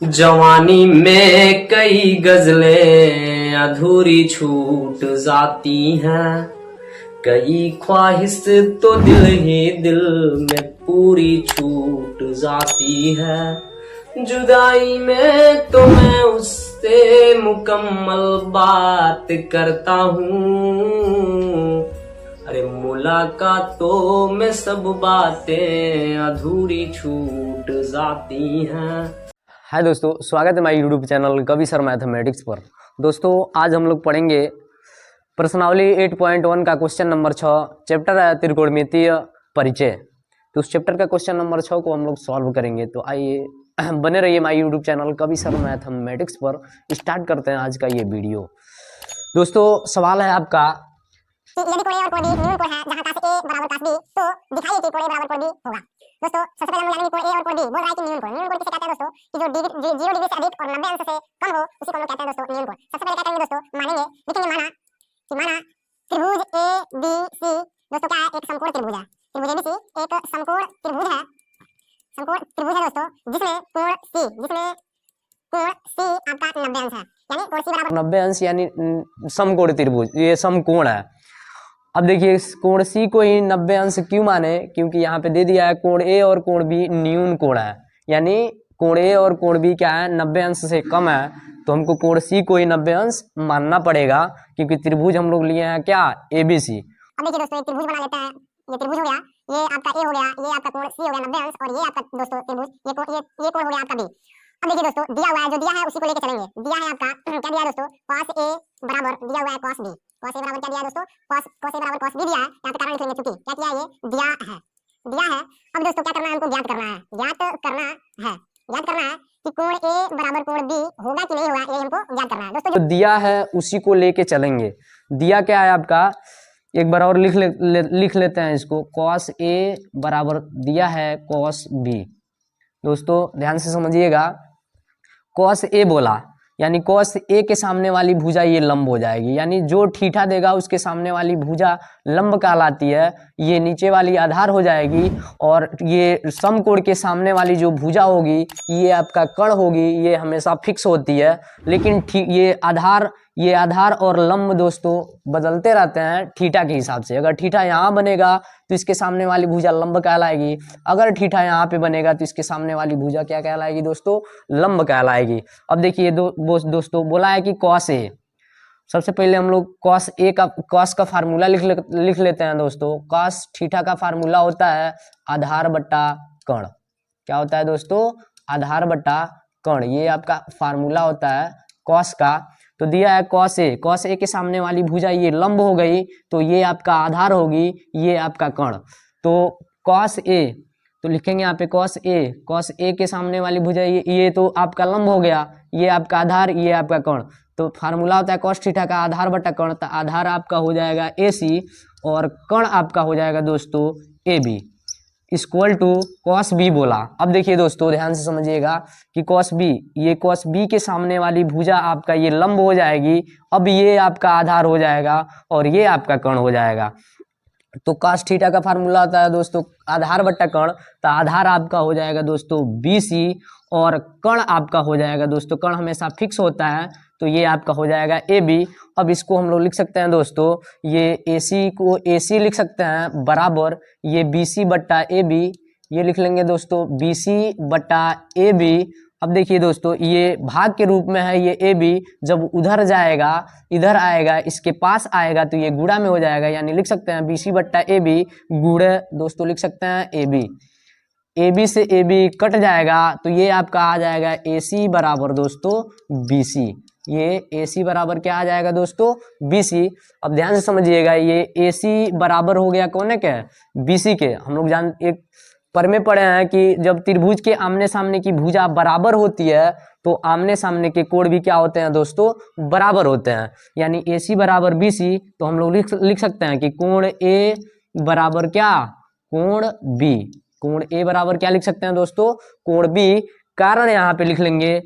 जवानी में कई गजलें अधूरी छूट जाती हैं, कई ख्वाहिश तो दिल ही दिल में पूरी छूट जाती है। जुदाई में तो मैं उससे मुकम्मल बात करता हूँ, अरे मुलाकातों में सब बातें अधूरी छूट जाती हैं। हाय दोस्तों, स्वागत है हमारे यूट्यूब चैनल कवि सर मैथमेटिक्स पर। दोस्तों आज हम लोग पढ़ेंगे प्रश्नावली 8.1 का क्वेश्चन नंबर 6। चैप्टर है त्रिकोणमितीय परिचय। तो उस चैप्टर का क्वेश्चन नंबर 6 को हम लोग सॉल्व करेंगे। तो आइए बने रहिए हमारे यूट्यूब चैनल कवि सर मैथमेटिक्स पर। स्टार्ट करते हैं आज का ये वीडियो। दोस्तों सवाल है आपका, यदि कोण A और कोण B न्यून कोण है जहां cos A बराबर cos B, तो दिखाइए कि कोण A बराबर कोण B होगा। दोस्तों सबसे पहले हम जानेंगे कोण A और कोण B। बोल रहा है कि न्यून कोण किसे कहते हैं दोस्तों, कि जो 0 डिग्री से अधिक और 90 अंश से कम हो उसी को हम लोग कहते हैं दोस्तों न्यून कोण। सबसे पहले क्या करेंगे दोस्तों, मानेंगे लिखेंगे माना त्रिभुज ABC दोस्तों क्या है, एक समकोण त्रिभुज है। त्रिभुज ABC एक समकोण त्रिभुज है, समकोण त्रिभुज है दोस्तों, जिसमें कोण C आपका 90 अंश है, यानी कोण C बराबर 90 अंश यानी समकोण त्रिभुज, ये समकोण है। अब देखिए कोण सी को ही 90 अंश क्यों माने, क्योंकि यहाँ पे दे दिया है कोण ए और कोण बी न्यून कोण है, यानी कोण ए और कोण बी क्या है, 90 अंश से कम है। तो हमको कोण सी को ही 90 अंश मानना पड़ेगा, क्योंकि त्रिभुज हम लोग लिए हैं क्या, ABC। अब देखिए दोस्तों एक त्रिभुज बना लेते हैं। ये त्रिभुज हो गया, ये आपका A हो गया, ये आपका कोण C हो गया 90 अंश, और ये आपका दोस्तों त्रिभुज ये कोण हो गया आपका B। अब देखिए दोस्तों दिया हुआ है, जो दिया है उसी को लेके चलेंगे। दिया है आपका क्या दिया है दोस्तों, cos A बराबर दिया हुआ है cos B। cos A बराबर क्या दिया है दोस्तों, cos A बराबर cos B दिया है। यहाँ पे कारण लिखेंगे, चूंकि क्या किया है, ये दिया है। अब दोस्तों क्या करना है, हमको ज्ञात करना है कि कोण A बराबर कोण B होगा कि नहीं होगा, ये हमको ज्ञात करना है दोस्तों। जो दिया है उसी को लेके चलेंगे। दिया क्या है आपका, एक बार और लिख लेते हैं इसको। cos A बराबर दिया है cos B। दोस्तों ध्यान से समझिएगा, cos A बोला यानी cos A के सामने वाली भुजा ये लंब हो जाएगी, यानी जो ठीठा देगा उसके सामने वाली भुजा लंब कहलाती है। ये नीचे वाली आधार हो जाएगी, और ये समकोण के सामने वाली जो भुजा होगी ये आपका कर्ण होगी। ये हमेशा फिक्स होती है, लेकिन ये आधार और लंब दोस्तों बदलते रहते हैं ठीठा के हिसाब से। अगर ठीठा यहाँ बनेगा तो इसके सामने वाली भुजा लंब कहलाएगी, अगर ठीठा यहाँ पे बनेगा तो इसके सामने वाली भुजा क्या कहलाएगी दोस्तों, लंब कहलाएगी। अब देखिए दोस्तों बोला है कि cos A, सबसे पहले हम लोग cos का फार्मूला लिख लेते हैं दोस्तों। cos थीटा का फार्मूला होता है आधार बट्टा कर्ण। क्या होता है दोस्तों, आधार बट्टा कर्ण, ये आपका फार्मूला होता है cos का। तो दिया है cos A के सामने वाली भुजा ये लंब हो गई, तो ये आपका आधार होगी, ये आपका कर्ण। तो cos A तो लिखेंगे यहाँ पे cos A के सामने वाली भुजा ये तो आपका लंब हो गया, ये आपका आधार, ये आपका कर्ण। तो फार्मूला होता है cos थीटा का आधार बटा कर्ण। तो आधार आपका हो जाएगा AC और कर्ण आपका हो जाएगा दोस्तों AB equal to cos B बोला। अब देखिए दोस्तों ध्यान से समझिएगा कि ये cos B के सामने वाली भुजा आपका ये लंब हो जाएगी। अब ये आपका आधार हो जाएगा और ये आपका कर्ण हो जाएगा। तो cos थीटा का फार्मूला होता है दोस्तों आधार बट्टा कर्ण। तो आधार आपका हो जाएगा दोस्तों BC और कर्ण आपका हो जाएगा दोस्तों, कर्ण हमेशा फिक्स होता है, तो ये आपका हो जाएगा AB। अब इसको हम लोग लिख सकते हैं दोस्तों, ये AC को AC लिख सकते हैं बराबर ये BC बट्टा AB, ये लिख लेंगे दोस्तों BC बट्टा AB। अब देखिए दोस्तों ये भाग के रूप में है, ये AB जब उधर जाएगा इधर आएगा इसके पास आएगा तो ये गुणा में हो जाएगा, यानी लिख सकते हैं BC बट्टा AB गुणे दोस्तों लिख सकते हैं AB से AB कट जाएगा, तो ये आपका आ जाएगा AC बराबर दोस्तों BC। ये AC बराबर क्या आ जाएगा दोस्तों, BC। अब ध्यान से समझिएगा, ये AC बराबर हो गया कौन है, क्या BC के। हम लोग एक पर में पढ़े हैं कि जब त्रिभुज के आमने सामने की भुजा बराबर होती है तो आमने सामने के कोण भी क्या होते हैं दोस्तों, बराबर होते हैं। यानी AC बराबर BC, तो हम लोग लिख सकते हैं कि कोण A बराबर क्या, कोण B। कोण A बराबर क्या लिख सकते हैं दोस्तों, कोण B। कारण यहाँ पे लिख लेंगे